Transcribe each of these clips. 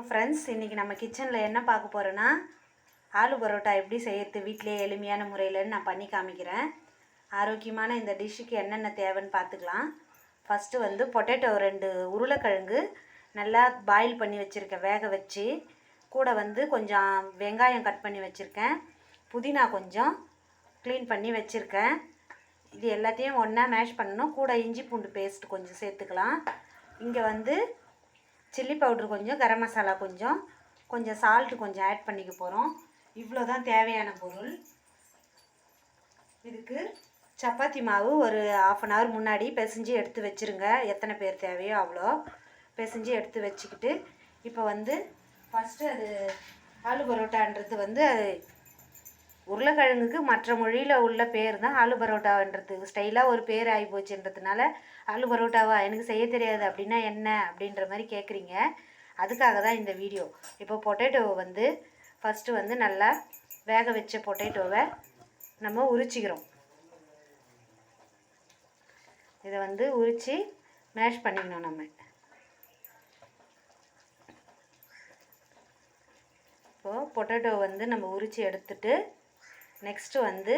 வணக்கம் ஃப்ரெண்ட்ஸ். இன்றைக்கி நம்ம கிச்சனில் என்ன பார்க்க போகிறோன்னா ஆலு பரோட்டா எப்படி செய்கிறது வீட்டிலே எளிமையான முறையில்னு நான் பண்ணி காமிக்கிறேன். ஆரோக்கியமான இந்த டிஷ்ஷுக்கு என்னென்ன தேவைன்னு பார்த்துக்கலாம். ஃபஸ்ட்டு பொட்டேட்டோ 2 உருளைக்கிழங்கு நல்லா பாயில் பண்ணி வச்சுருக்கேன், வேக வச்சு. கூட கொஞ்சம் வெங்காயம் கட் பண்ணி வச்சுருக்கேன், புதினா கொஞ்சம் க்ளீன் பண்ணி வச்சுருக்கேன். இது எல்லாத்தையும் ஒன்றா மேஷ் பண்ணணும். கூட இஞ்சி பூண்டு பேஸ்ட் கொஞ்சம் சேர்த்துக்கலாம். இங்கே சில்லி பவுட்ரு கொஞ்சம், கரம் மசாலா கொஞ்சம் சால்ட்டு கொஞ்சம் ஆட் பண்ணிக்க போகிறோம். இவ்வளோ தான் தேவையான பொருள். இதுக்கு சப்பாத்தி மாவு ஒரு 1/2 அன் ஹவர் முன்னாடி பிசைஞ்சு எடுத்து வச்சுருங்க. எத்தனை பேர் தேவையோ அவ்வளோ பிசைஞ்சு எடுத்து வச்சுக்கிட்டு, இப்போ ஃபஸ்ட்டு அது ஆலு பரோட்டான்றது உருளைக்கிழங்குக்கு மற்ற மொழியில் உள்ள பேர் தான் ஆலு பரோட்டான்றது. ஸ்டைலாக ஒரு பேர் ஆகி போச்சுன்றதுனால ஆலு பரோட்டாவா, எனக்கு செய்ய தெரியாது அப்படின்னா என்ன அப்படின்ற மாதிரி கேட்குறீங்க. அதுக்காக தான் இந்த வீடியோ. இப்போ பொட்டேட்டோவை ஃபஸ்ட்டு நல்லா வேக வச்ச பொட்டேட்டோவை நம்ம உரிச்சிக்கிறோம். இதை உரித்து மேஷ் பண்ணிக்கணும். நம்ம இப்போது பொட்டேட்டோ நம்ம உரித்து எடுத்துட்டு நெக்ஸ்ட்டு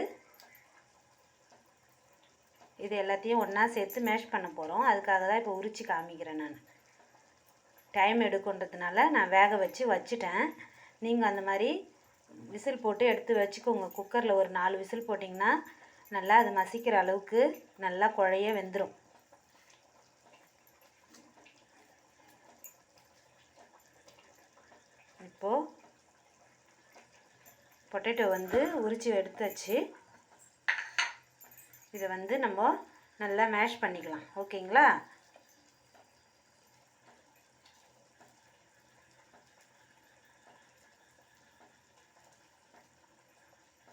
இது எல்லாத்தையும் ஒன்றா சேர்த்து மேஷ் பண்ண போகிறோம். அதுக்காக தான் இப்போ உரித்து காமிக்கிறேன். நான் டைம் எடுக்குன்றதுனால நான் வேக வச்சுட்டேன். நீங்கள் அந்த மாதிரி விசில் போட்டு எடுத்து வச்சுக்கோங்க. குக்கரில் ஒரு 4 விசில் போட்டிங்கன்னா நல்லா அது மசிக்கிற அளவுக்கு நல்லா குழைய வெந்துடும். இப்போது பொட்டேட்டோ உரித்து எடுத்தாச்சு. இதை நம்ம நல்லா மேஷ் பண்ணிக்கலாம். ஓகேங்களா?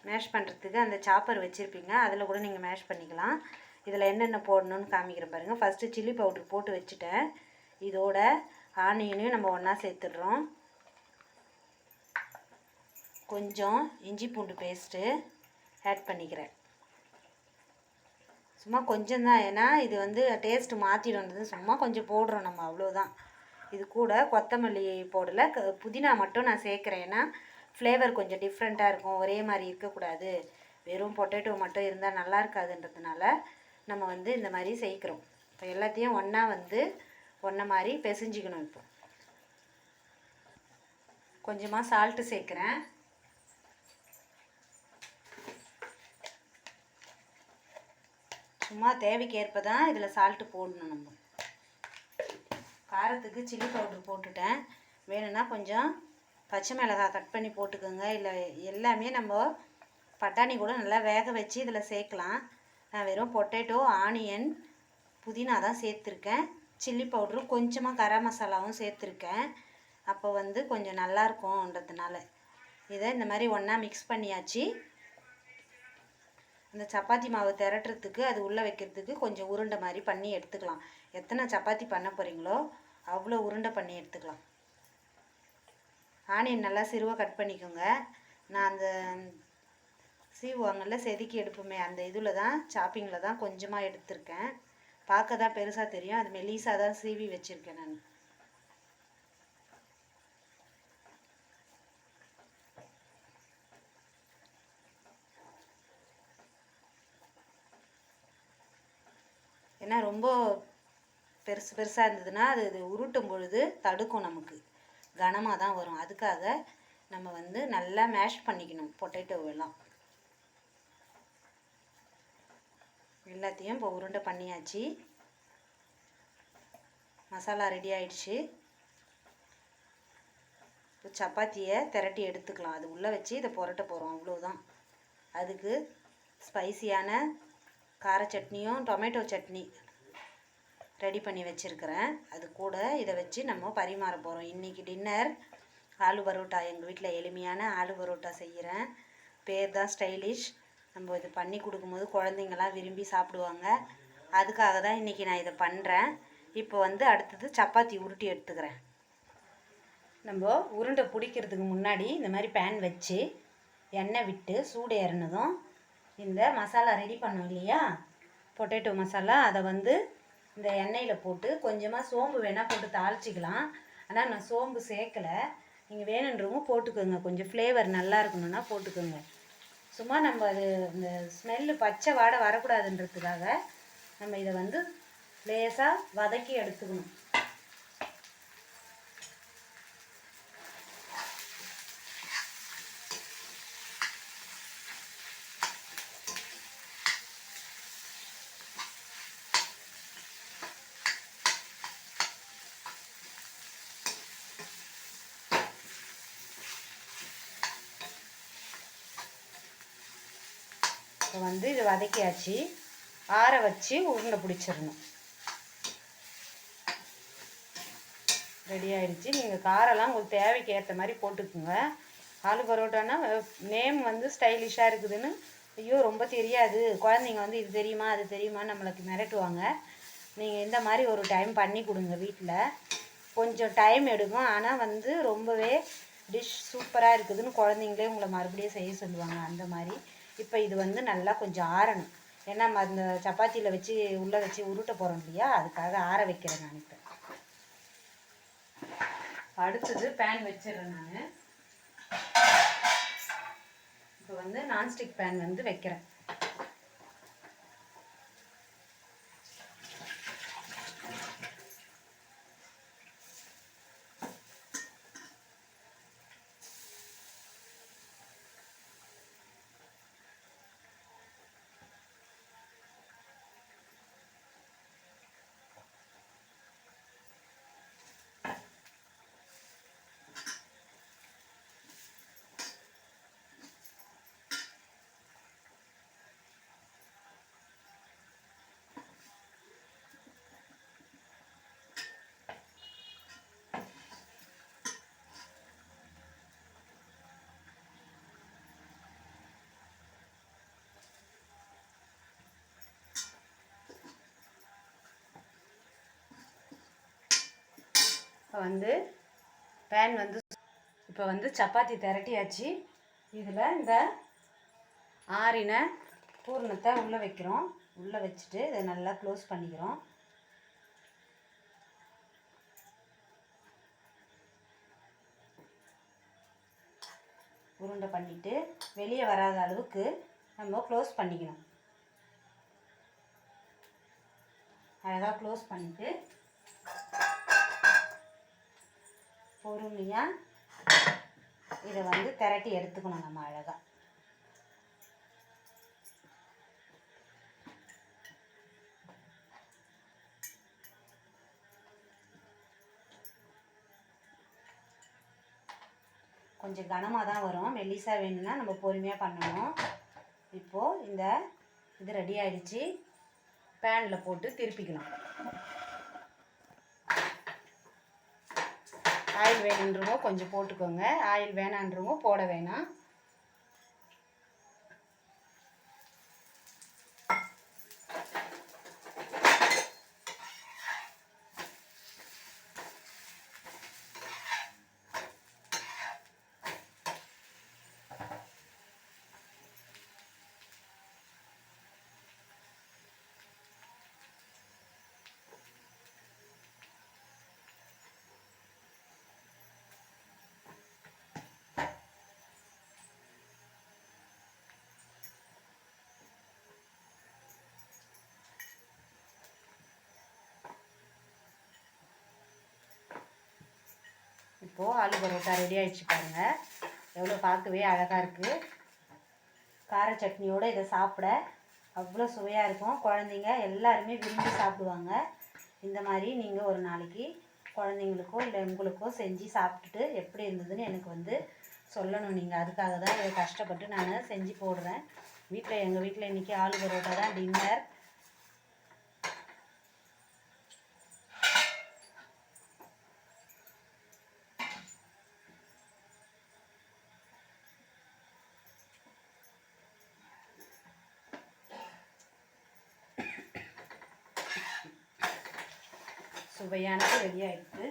மேஷ் பண்ணுறதுக்கு அந்த சாப்பர் வச்சுருப்பீங்க, அதில் கூட நீங்கள் மேஷ் பண்ணிக்கலாம். இதில் என்னென்ன போடணும்னு காமிக்கிறேன் பாருங்கள். ஃபஸ்ட்டு சில்லி பவுட்ரு போட்டு வச்சுட்டேன். இதோட ஆனியனையும் நம்ம ஒன்றா சேர்த்துடுறோம். கொஞ்சம் இஞ்சி பூண்டு பேஸ்ட்டு ஆட் பண்ணிக்கிறேன். சும்மா கொஞ்சம் தான், ஏன்னா இது டேஸ்ட்டு மாற்றிடுன்றது சும்மா கொஞ்சம் போடுறோம் நம்ம, அவ்வளோதான். இது கூட கொத்தமல்லி போடலை, புதினா மட்டும் நான் சேர்க்குறேன். ஏன்னா ஃப்ளேவர் கொஞ்சம் டிஃப்ரெண்ட்டாக இருக்கும், ஒரே மாதிரி இருக்கக்கூடாது. வெறும் பொட்டேட்டோ மட்டும் இருந்தால் நல்லா இருக்காதுன்றதுனால நம்ம இந்த மாதிரி சேர்க்குறோம். இப்போ எல்லாத்தையும் ஒன்றா மாதிரி பிசைஞ்சிக்கணும். இப்போ கொஞ்சமாக சால்ட்டு சேர்க்குறேன். சும்மா தேவைக்கேற்ப தான் இதில் சால்ட்டு போடணும். நம்ம காரத்துக்கு சில்லி பவுட்ரு போட்டுட்டேன். வேணும்னா கொஞ்சம் பச்சை மிளகாய் கட் பண்ணி போட்டுக்கோங்க. இல்லை எல்லாமே நம்ம பட்டாணி கூட நல்லா வேக வச்சு இதில் சேர்க்கலாம். நான் வெறும் பொட்டேட்டோ, ஆனியன், புதினா தான் சேர்த்துருக்கேன். சில்லி பவுட்ரும் கொஞ்சமாக கரம் மசாலாவும் சேர்த்துருக்கேன். அப்போ கொஞ்சம் நல்லாயிருக்கும்ன்றதுனால இதை இந்த மாதிரி ஒன்றா மிக்ஸ் பண்ணியாச்சு. இந்த சப்பாத்தி மாவு திரட்டுறதுக்கு, அது உள்ளே வைக்கிறதுக்கு கொஞ்சம் உருண்டை மாதிரி பண்ணி எடுத்துக்கலாம். எத்தனை சப்பாத்தி பண்ண போகிறீங்களோ அவ்வளோ உருண்டை பண்ணி எடுத்துக்கலாம். ஆனியன் நல்லா சிறுவாக கட் பண்ணிக்கோங்க. நான் அந்த சீவுவாங்கல்ல, செதுக்கி எடுப்போமே, அந்த இதில் தான், சாப்பிங்கில் தான் கொஞ்சமாக எடுத்திருக்கேன். பார்க்க தான் பெருசாக தெரியும், அது மெலிசாக தான் சீவி வச்சுருக்கேன் நான். ஏன்னா ரொம்ப பெருசாக இருந்ததுன்னா அது உருட்டும் பொழுது தடுக்கும், நமக்கு கனமாக தான் வரும். அதுக்காக நம்ம நல்லா மேஷ் பண்ணிக்கணும். பொட்டேட்டோவெல்லாம் எல்லாத்தையும் இப்போ உருண்டை பண்ணியாச்சு. மசாலா ரெடி ஆயிடுச்சு. இப்போ சப்பாத்தியை திரட்டி எடுத்துக்கலாம். அது உள்ளே வச்சு இதை புரட்ட போகிறோம், அவ்வளோதான். அதுக்கு ஸ்பைசியான கார சட்னியும் டொமேட்டோ சட்னி ரெடி பண்ணி வச்சுருக்கிறேன். அது கூட இதை வச்சு நம்ம பரிமாற போகிறோம். இன்றைக்கி டின்னர் ஆலு பரோட்டா. எங்கள் வீட்டில் எளிமையான ஆலு பரோட்டா செய்கிறேன். பேர் தான் ஸ்டைலிஷ். நம்ம இது பண்ணி கொடுக்கும்போது குழந்தைங்கள்லாம் விரும்பி சாப்பிடுவாங்க. அதுக்காக தான் இன்றைக்கி நான் இதை பண்ணுறேன். இப்போ அடுத்தது சப்பாத்தி உருட்டி எடுத்துக்கிறேன். நம்ம உருண்டை பிடிக்கிறதுக்கு முன்னாடி இந்த மாதிரி பேன் வச்சு எண்ணெய் விட்டு சூடு ஏறினதும் இந்த மசாலா ரெடி பண்ணோம் இல்லையா, பொட்டேட்டோ மசாலா, அதை இந்த எண்ணெயில் போட்டு கொஞ்சமாக சோம்பு வேணால் போட்டு தாளிச்சிக்கலாம். ஆனால் நான் சோம்பு சேர்க்கலை. நீங்கள் வேணுன்றவங்க போட்டுக்கோங்க, கொஞ்சம் ஃப்ளேவர் நல்லா இருக்கணும்னா போட்டுக்கோங்க. சும்மா நம்ம அது இந்த ஸ்மெல்லு பச்சை வாடை வரக்கூடாதுன்றதுக்காக நம்ம இதை வந்து லேசாக வதக்கி எடுத்துக்கணும். இப்போ வந்து இது வதக்கியாச்சு, ஆற வச்சு உருண்டை பிடிச்சிடணும். ரெடி ஆகிடுச்சு. நீங்கள் காரெல்லாம் உங்களுக்கு தேவைக்கு ஏற்ற மாதிரி போட்டுக்குங்க. ஆலு பரோட்டானா நேம் வந்து ஸ்டைலிஷாக இருக்குதுன்னு, ஐயோ ரொம்ப தெரியாது குழந்தைங்க வந்து இது தெரியுமா அது தெரியுமா நம்மளுக்கு மிரட்டுவாங்க. நீங்கள் இந்த மாதிரி ஒரு டைம் பண்ணி கொடுங்க வீட்டில். கொஞ்சம் டைம் எடுக்கும், ஆனால் வந்து ரொம்பவே டிஷ் சூப்பராக இருக்குதுன்னு குழந்தைங்களே உங்களை மறுபடியும் செய்ய சொல்லுவாங்க அந்த மாதிரி. இப்போ இது வந்து நல்லா கொஞ்சம் ஆறணும். ஏன்னா அந்த சப்பாத்தியில் வச்சு உள்ளே வச்சு உருட்ட போகிறோம் இல்லையா, அதுக்காக ஆற வைக்கிறேன் நான். இப்போ அடுத்தது பேன் வச்சிடுறேன் நான். இப்போ வந்து நான்ஸ்டிக் பேன் வந்து வைக்கிறேன். இப்போ வந்து பேன் வந்து இப்போ வந்து சப்பாத்தி திரட்டியாச்சு. இதில் இந்த ஆறின பூரணத்தை உள்ளே வைக்கிறோம். உள்ளே வச்சுட்டு இதை நல்லா க்ளோஸ் பண்ணிக்கிறோம். உருண்டை பண்ணிவிட்டு வெளியே வராத அளவுக்கு நம்ம க்ளோஸ் பண்ணிக்கணும். அழகாக க்ளோஸ் பண்ணிவிட்டு பொறுமையாக இதை வந்து திரட்டி எடுத்துக்கணும் நம்ம அழகாக. கொஞ்சம் கனமாக தான் வரும், மெல்லிசாக வேணும்னா நம்ம பொறுமையாக பண்ணணும். இப்போது இந்த இது ரெடி ஆகிடுச்சு. பேனில் போட்டு திருப்பிக்கலாம். ஆயில் வேணுன்றவங்க கொஞ்சம் போட்டுக்கோங்க, ஆயில் வேணான்றவங்க போட வேணாம். இப்போது ஆலு பரோட்டா ரெடி ஆகிடுச்சு பாருங்கள். எவ்வளோ பார்க்கவே அழகாக இருக்குது. கார சட்னியோடு இதை சாப்பிட அவ்வளோ சுவையாக இருக்கும். குழந்தைங்க எல்லாருமே விரும்பி சாப்பிடுவாங்க. இந்த மாதிரி நீங்கள் ஒரு நாளைக்கு குழந்தைங்களுக்கோ இல்லை உங்களுக்கோ செஞ்சு சாப்பிட்டுட்டு எப்படி இருந்ததுன்னு எனக்கு வந்து சொல்லணும். நீங்கள் அதுக்காக தான் இதை கஷ்டப்பட்டு நான் செஞ்சு போடுறேன். எங்கள் வீட்டில் இன்றைக்கி ஆலு பரோட்டா தான் டின்னர். சுவையானது ரெடி ஆகிடுது.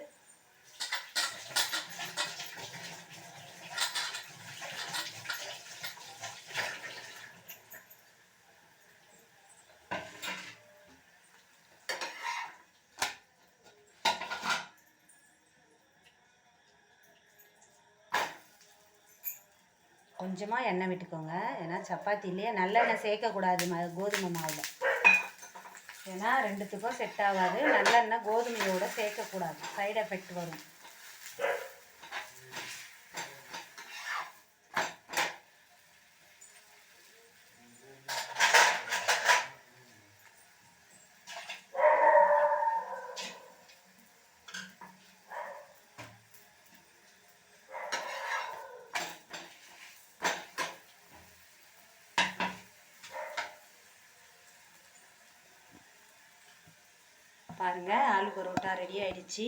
கொஞ்சமாக எண்ணெய் விட்டுக்கோங்க. ஏன்னா சப்பாத்திலேயே நல்லெண்ணெய் சேர்க்கக்கூடாது கோதுமை மாவில். ஏன்னா ரெண்டுத்துக்கும் செட் ஆகாது. நல்லெண்ணெய் கோதுமையோடு சேர்க்கக்கூடாது, சைடு எஃபெக்ட் வரும். பாருங்கள், ஆலு பரோட்டா ரெடி ஆயிடுச்சு.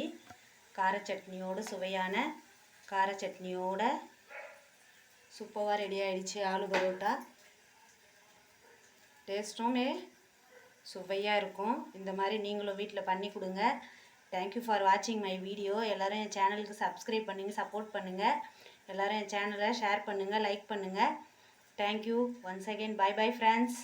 கார சட்னியோடு, சுவையான கார சட்னியோட சூப்பராக ரெடி ஆயிடுச்சு ஆலு பரோட்டா. டேஸ்ட்டுமே சுவையாக இருக்கும். இந்த மாதிரி நீங்களும் வீட்டில் பண்ணி கொடுங்க. தேங்க்யூ ஃபார் வாட்சிங் மை வீடியோ. எல்லோரும் என் சேனலுக்கு சப்ஸ்கிரைப் பண்ணுங்கள், சப்போர்ட் பண்ணுங்கள். எல்லோரும் என் சேனலை ஷேர் பண்ணுங்கள், லைக் பண்ணுங்கள். Thank you once again. Bye bye friends.